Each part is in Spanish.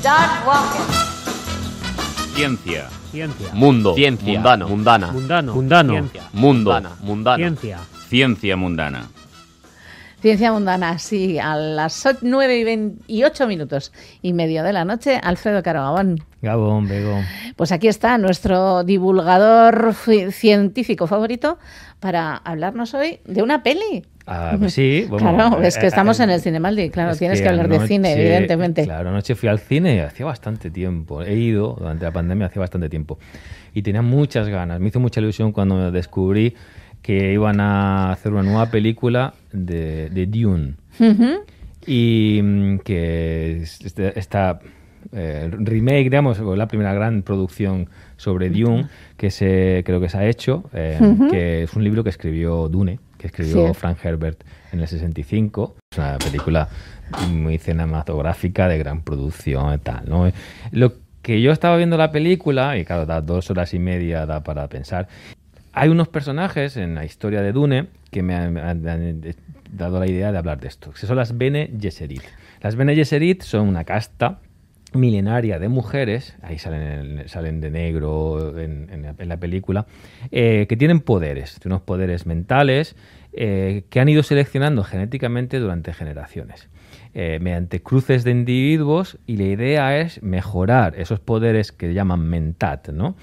Start walking. Ciencia. Ciencia. Mundo. Ciencia. Mundano. Mundana. Mundano. Ciencia. Mundo. Mundana. Mundano. Ciencia. Ciencia mundana. Ciencia mundana, sí, a las 9:08 y medio de la noche, Alfredo Caro Gabón. Gabón, Begón. Pues aquí está nuestro divulgador científico favorito para hablarnos hoy de una peli. Ah, pues sí. Bueno, claro, es que estamos en el Cinemaldi, claro, tienes que hablar de cine, evidentemente. Claro, anoche fui al cine hacía bastante tiempo. He ido durante la pandemia hacía bastante tiempo. Y tenía muchas ganas. Me hizo mucha ilusión cuando descubrí que iban a hacer una nueva película de Dune. Uh-huh. Y que esta remake, digamos, la primera gran producción sobre Dune creo que se ha hecho, que es un libro que escribió Dune, que escribió Frank Herbert en el 65. Es una película muy cinematográfica, de gran producción y tal, ¿no? Lo que yo estaba viendo la película, y claro, da 2 horas y media, da para pensar. Hay unos personajes en la historia de Dune que me han dado la idea de hablar de esto, que son las Bene Gesserit. Las Bene Gesserit son una casta milenaria de mujeres, ahí salen de negro en la película, que tienen poderes, unos poderes mentales que han ido seleccionando genéticamente durante generaciones, mediante cruces de individuos, y la idea es mejorar esos poderes que llaman mentat, ¿no?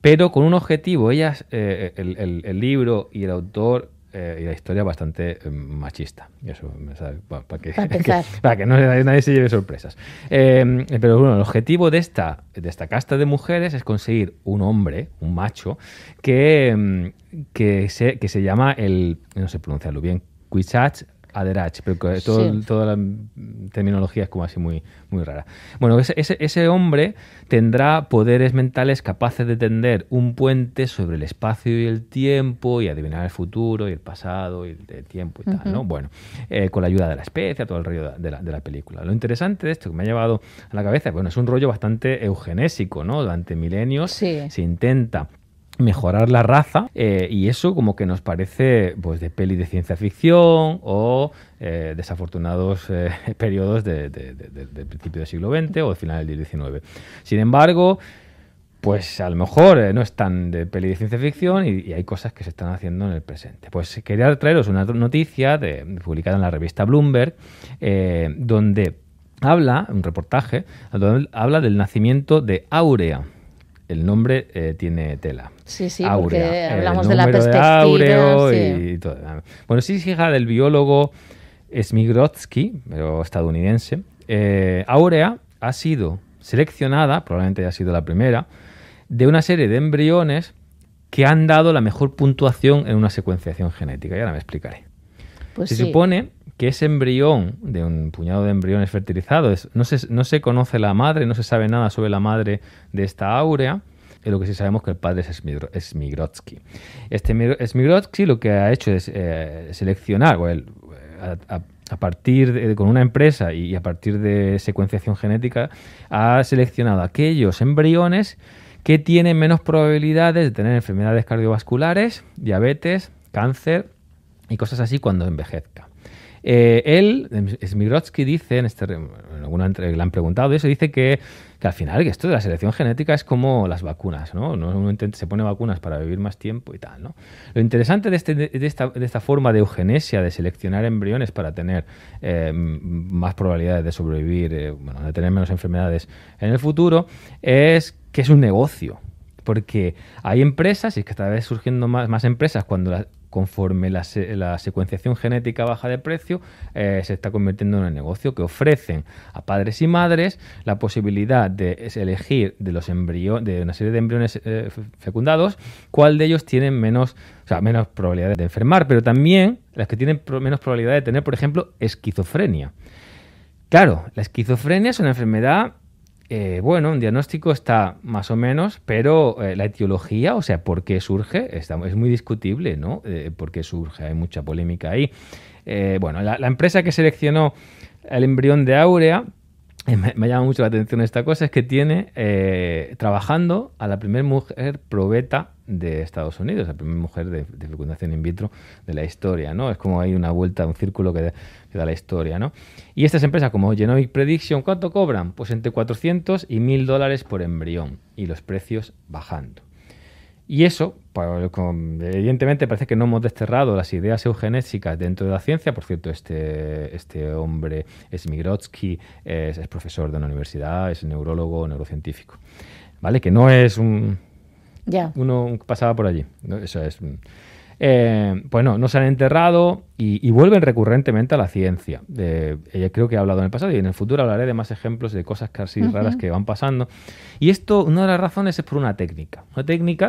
Pero con un objetivo. Ellas, el libro y el autor y la historia bastante machista. Eso, para que nadie se lleve sorpresas. Pero bueno, el objetivo de esta casta de mujeres es conseguir un hombre, un macho, que se llama no sé pronunciarlo bien, Kwisatz Haderach, pero toda la terminología es como así muy, muy rara. Bueno, ese hombre tendrá poderes mentales capaces de tender un puente sobre el espacio y el tiempo, y adivinar el futuro y el pasado y el tiempo y tal, ¿no? Bueno, con la ayuda de la especie, todo el rollo de la película. Lo interesante de esto que me ha llevado a la cabeza, bueno, es un rollo bastante eugenésico, ¿no? Durante milenios se intenta mejorar la raza, y eso como que nos parece pues de peli de ciencia ficción o desafortunados periodos del principio del siglo XX o del final del XIX. Sin embargo, pues a lo mejor no es tan de peli de ciencia ficción, y hay cosas que se están haciendo en el presente. Pues quería traeros una noticia publicada en la revista Bloomberg, donde un reportaje donde habla del nacimiento de Áurea. El nombre tiene tela. Sí, Áurea, porque hablamos de la perspectiva. Áureo y todo. Bueno, sí, es hija del biólogo Smigrotsky, pero estadounidense. Áurea ha sido seleccionada, probablemente haya sido la primera, de una serie de embriones que han dado la mejor puntuación en una secuenciación genética. Y ahora me explicaré. Pues se supone que ese embrión, de un puñado de embriones fertilizados, no se conoce la madre, no se sabe nada sobre la madre de esta Áurea, y lo que sí sabemos que el padre es Smigrotsky. Smigrotsky lo que ha hecho es seleccionar, a partir con una empresa y a partir de secuenciación genética, ha seleccionado aquellos embriones que tienen menos probabilidades de tener enfermedades cardiovasculares, diabetes, cáncer y cosas así cuando envejezca. Smigrotsky dice, en alguna entrevista le han preguntado de eso, dice que al final que esto de la selección genética es como las vacunas, ¿no? Uno se pone vacunas para vivir más tiempo y tal, ¿no? Lo interesante de esta forma de eugenesia, de seleccionar embriones para tener más probabilidades de sobrevivir, de tener menos enfermedades en el futuro, es que es un negocio. Porque hay empresas, y es que cada vez surgiendo más empresas, conforme la secuenciación genética baja de precio, se está convirtiendo en un negocio que ofrecen a padres y madres la posibilidad de elegir de una serie de embriones fecundados cuál de ellos tienen menos probabilidad de enfermar, pero también las que tienen menos probabilidad de tener, por ejemplo, esquizofrenia. Claro, la esquizofrenia es una enfermedad. Un diagnóstico está más o menos, pero la etiología, o sea, ¿por qué surge? Es muy discutible, ¿no? ¿Por qué surge? Hay mucha polémica ahí. La empresa que seleccionó el embrión de Áurea me llama mucho la atención esta cosa, es que tiene trabajando a la primera mujer probeta de Estados Unidos, la primera mujer de fecundación in vitro de la historia, ¿no? Es como hay una vuelta, un círculo que da la historia, ¿no? Y estas empresas como Genomic Prediction, ¿cuánto cobran? Pues entre $400 y $1.000 por embrión, y los precios bajando. Y eso, pues, evidentemente parece que no hemos desterrado las ideas eugenésicas dentro de la ciencia. Por cierto, este hombre, Smigrodsky, es profesor de una universidad, es neurólogo, neurocientífico, ¿vale? Que no es uno que pasaba por allí, ¿no? Eso es. Pues no se han enterrado y vuelven recurrentemente a la ciencia. Ella creo que ha hablado en el pasado y en el futuro hablaré de más ejemplos de cosas casi raras que van pasando. Y esto, una de las razones es por una técnica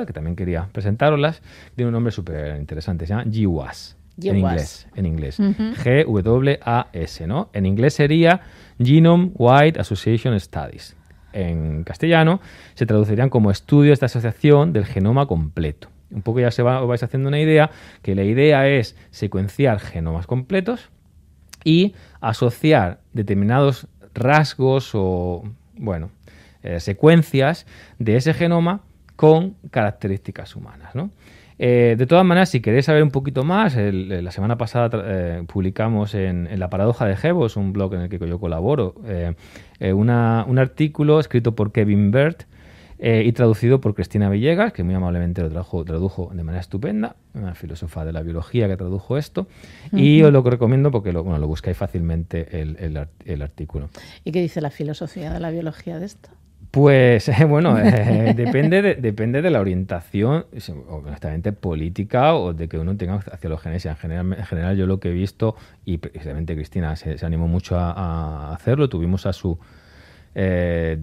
que también quería presentároslas, tiene un nombre súper interesante, se llama GWAS. En inglés. GWAS, ¿no? En inglés sería Genome Wide Association Studies. En castellano se traducirían como estudios de asociación del genoma completo. Un poco ya os vais haciendo una idea, que la idea es secuenciar genomas completos y asociar determinados rasgos o, secuencias de ese genoma con características humanas, ¿no? De todas maneras, si queréis saber un poquito más, la semana pasada publicamos en La Paradoja de Jebos, un blog en el que yo colaboro, un artículo escrito por Kevin Bird y traducido por Cristina Villegas, que muy amablemente lo tradujo de manera estupenda, una filósofa de la biología que tradujo esto, y os lo recomiendo porque lo buscáis fácilmente el artículo. ¿Y qué dice la filosofía de la biología de esto? Pues depende de la orientación, honestamente, política o de que uno tenga hacia la eugenesia. En general, yo lo que he visto, y precisamente Cristina se animó mucho a hacerlo, tuvimos a su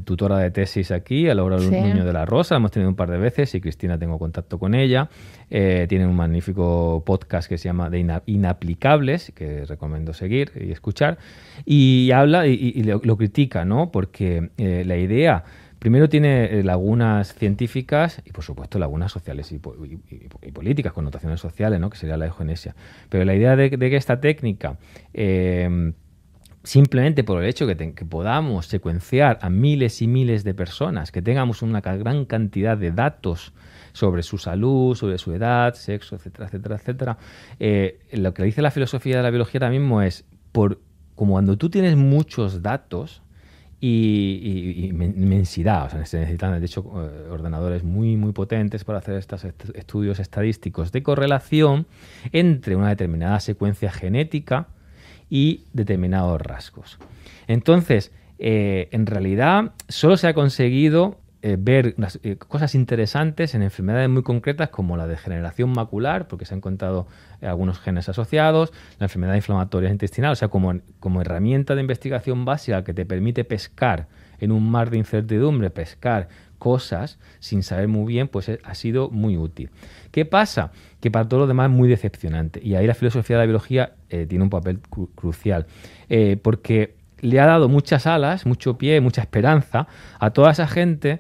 tutora de tesis aquí, a Laura Nuño de la Rosa, la hemos tenido un par de veces y Cristina tengo contacto con ella. Tiene un magnífico podcast que se llama de Inaplicables, que recomiendo seguir y escuchar, y habla y lo critica, ¿no? Porque la idea primero tiene lagunas científicas y, por supuesto, lagunas sociales y políticas, connotaciones sociales, ¿no? Que sería la eugenesia. Pero la idea de que esta técnica, simplemente por el hecho que podamos secuenciar a miles y miles de personas, que tengamos una gran cantidad de datos sobre su salud, sobre su edad, sexo, etcétera, etcétera, etcétera, lo que dice la filosofía de la biología ahora mismo es, como cuando tú tienes muchos datos, y inmensidad, o sea, se necesitan de hecho ordenadores muy muy potentes para hacer estos estudios estadísticos de correlación entre una determinada secuencia genética y determinados rasgos. Entonces, en realidad solo se ha conseguido ver cosas interesantes en enfermedades muy concretas como la degeneración macular, porque se han encontrado algunos genes asociados, la enfermedad inflamatoria intestinal, o sea, como herramienta de investigación básica que te permite pescar en un mar de incertidumbre, pescar cosas sin saber muy bien, pues ha sido muy útil. ¿Qué pasa? Que para todo lo demás es muy decepcionante, y ahí la filosofía de la biología tiene un papel crucial, porque le ha dado muchas alas, mucho pie, mucha esperanza a toda esa gente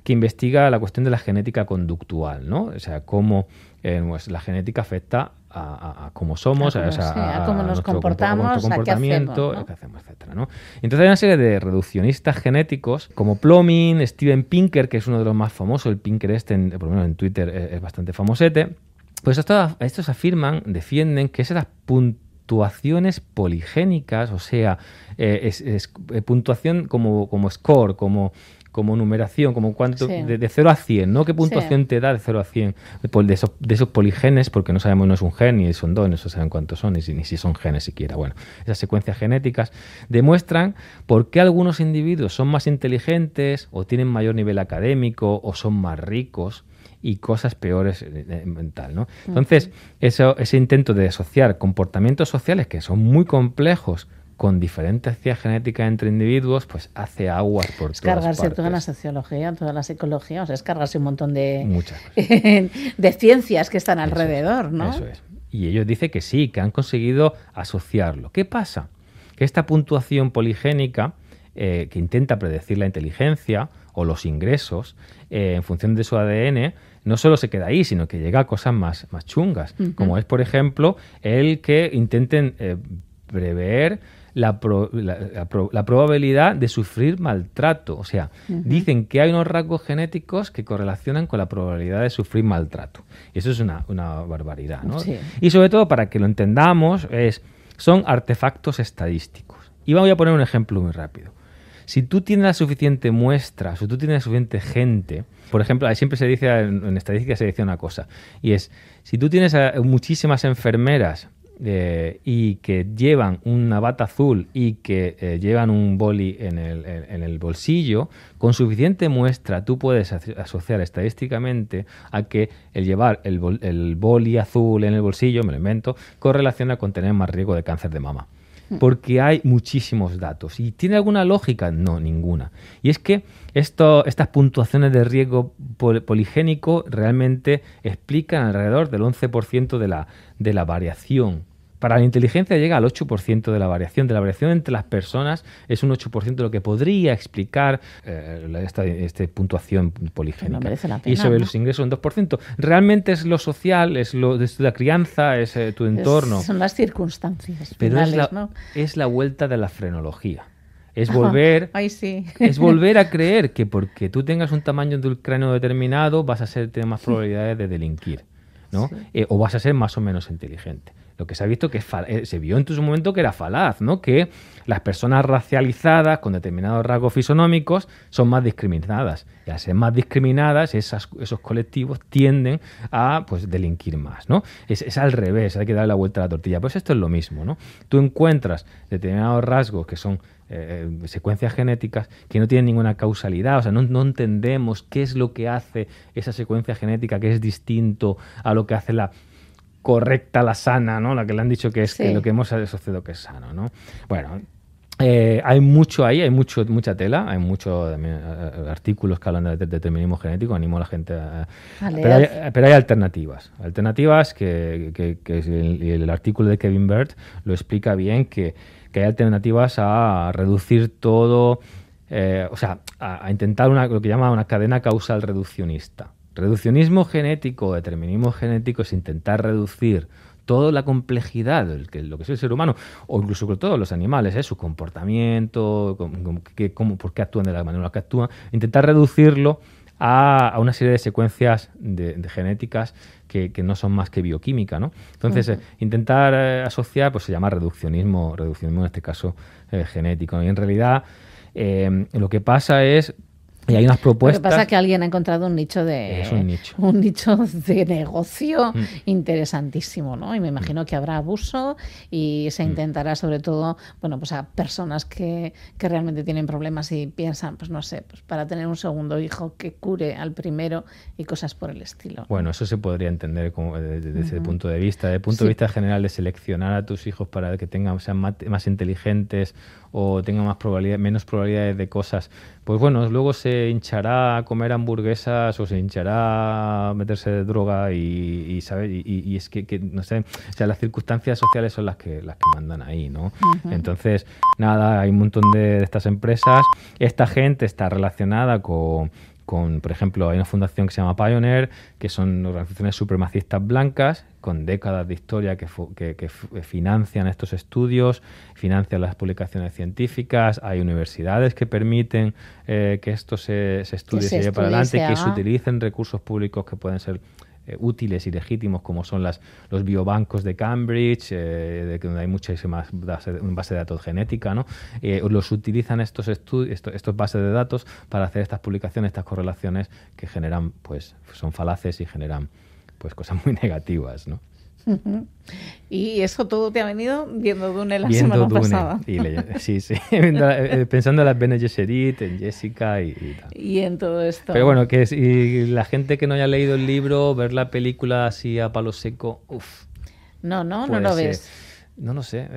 que investiga la cuestión de la genética conductual, ¿no? O sea, cómo pues, la genética afecta a cómo somos, a cómo nos comportamos, a nuestro comportamiento, a qué hacemos, etcétera, ¿no? Entonces hay una serie de reduccionistas genéticos como Plomin, Steven Pinker, que es uno de los más famosos, el Pinker por lo menos en Twitter es bastante famosete. Pues estos defienden que esas puntuaciones poligénicas, o sea, puntuación como score, como numeración, como cuánto, de 0 a 100, ¿no? ¿Qué puntuación te da de 0 a 100? De esos poligenes, porque no sabemos, no es un gen, ni son dos, no saben cuántos son, ni si son genes siquiera. Bueno, esas secuencias genéticas demuestran por qué algunos individuos son más inteligentes, o tienen mayor nivel académico, o son más ricos, y cosas peores mental, ¿no? Entonces, ese intento de asociar comportamientos sociales que son muy complejos con diferencias genéticas entre individuos, pues hace aguas por todas partes. Cargarse toda la sociología, toda la psicología, o sea, es cargarse un montón de ciencias que están alrededor, ¿no? Eso es. Y ellos dicen que sí, que han conseguido asociarlo. ¿Qué pasa? Que esta puntuación poligénica, que intenta predecir la inteligencia o los ingresos en función de su ADN, no solo se queda ahí, sino que llega a cosas más chungas, como es, por ejemplo, el que intenten prever la probabilidad de sufrir maltrato. O sea, dicen que hay unos rasgos genéticos que correlacionan con la probabilidad de sufrir maltrato. Y eso es una barbaridad, ¿no? Sí. Y sobre todo, para que lo entendamos, son artefactos estadísticos. Y voy a poner un ejemplo muy rápido. Si tú tienes la suficiente muestra, si tú tienes la suficiente gente, por ejemplo, siempre se dice, en estadística se dice una cosa, y es, si tú tienes muchísimas enfermeras y que llevan una bata azul y que llevan un boli en el bolsillo, con suficiente muestra tú puedes asociar estadísticamente a que el llevar el boli azul en el bolsillo, me lo invento, correlaciona con tener más riesgo de cáncer de mama. Porque hay muchísimos datos. ¿Y tiene alguna lógica? No, ninguna. Y es que estas puntuaciones de riesgo poligénico realmente explican alrededor del 11% de la variación. Para la inteligencia llega al 8% de la variación. De la variación entre las personas es un 8% de lo que podría explicar esta puntuación poligénica. No merece la pena, y sobre los ingresos un 2%. Realmente es lo social, es la crianza, es tu entorno. Son las circunstancias Pero finales, es la vuelta de la frenología. Es volver, es volver a creer que porque tú tengas un tamaño del cráneo determinado vas a tener más probabilidades de delinquir, ¿no? Sí. O vas a ser más o menos inteligente. Lo que se ha visto que se vio en su momento que era falaz, ¿no? Que las personas racializadas con determinados rasgos fisonómicos son más discriminadas. Y al ser más discriminadas, esos colectivos tienden a delinquir más, ¿no? Es al revés, hay que darle la vuelta a la tortilla. Pues esto es lo mismo, ¿no? Tú encuentras determinados rasgos que son secuencias genéticas que no tienen ninguna causalidad, o sea, no entendemos qué es lo que hace esa secuencia genética que es distinto a lo que hace la correcta, la sana, ¿no? La que le han dicho que es que lo que hemos asociado que es sano, ¿no? Bueno, hay mucho ahí, hay mucha tela, hay muchos artículos que hablan de determinismo genético, animo a la gente a leer. Pero hay alternativas que el artículo de Kevin Bird lo explica bien, que hay alternativas a reducir todo, o sea, a intentar lo que llama una cadena causal reduccionista. Reduccionismo genético, determinismo genético es intentar reducir toda la complejidad de lo que es el ser humano, o incluso con todos los animales, su comportamiento, por qué actúan de la manera en la que actúan, intentar reducirlo a una serie de secuencias de genéticas que no son más que bioquímica, ¿no? Entonces, intentar asociar, pues se llama reduccionismo en este caso genético, ¿no? Y en realidad lo que pasa es, y hay unas propuestas. Lo que pasa es que alguien ha encontrado un nicho de negocio interesantísimo, ¿no? Y me imagino que habrá abuso y se intentará, sobre todo, pues a personas que realmente tienen problemas y piensan, pues no sé, pues para tener un segundo hijo que cure al primero y cosas por el estilo. Bueno, eso se podría entender como desde ese punto de vista. Desde el punto de vista general de seleccionar a tus hijos para que sean más inteligentes o tengan menos probabilidades de cosas, pues bueno, luego se hinchará a comer hamburguesas o se hinchará a meterse droga y ¿sabes? Y es que no sé, o sea, las circunstancias sociales son las que mandan ahí, ¿no? Entonces, nada, hay un montón de estas empresas. Esta gente está relacionada con, por ejemplo, hay una fundación que se llama Pioneer, que son organizaciones supremacistas blancas con décadas de historia que financian estos estudios, financian las publicaciones científicas. Hay universidades que permiten que esto se estudie, se lleve para adelante, que se utilicen recursos públicos que pueden ser útiles y legítimos, como son los biobancos de Cambridge, donde hay muchísimas base de datos genética, ¿no? Los utilizan estos bases de datos para hacer estas publicaciones, estas correlaciones que generan, pues son falaces y generan pues cosas muy negativas, ¿no? Y eso todo te ha venido viendo Dune la semana pasada. Sí, pensando en las Bene Gesserit, en Jessica y tal. Y en todo esto. Pero bueno, que y la gente que no haya leído el libro, ver la película así a palo seco, no lo ves. No lo sé.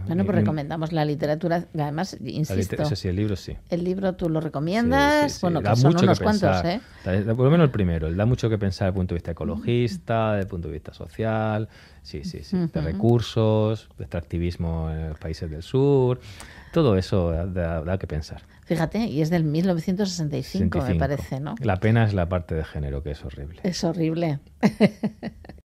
Bueno, pues recomendamos la literatura. Además, insisto. Eso sí, el libro sí. El libro tú lo recomiendas. Sí. Bueno, da que son mucho unos que cuantos, pensar. Por lo menos el primero. Da mucho que pensar desde el punto de vista ecologista, desde el punto de vista social. Sí. De recursos, de extractivismo en los países del sur. Todo eso da que pensar. Fíjate, y es del 1965, me parece, ¿no? La pena es la parte de género, que es horrible. Es horrible.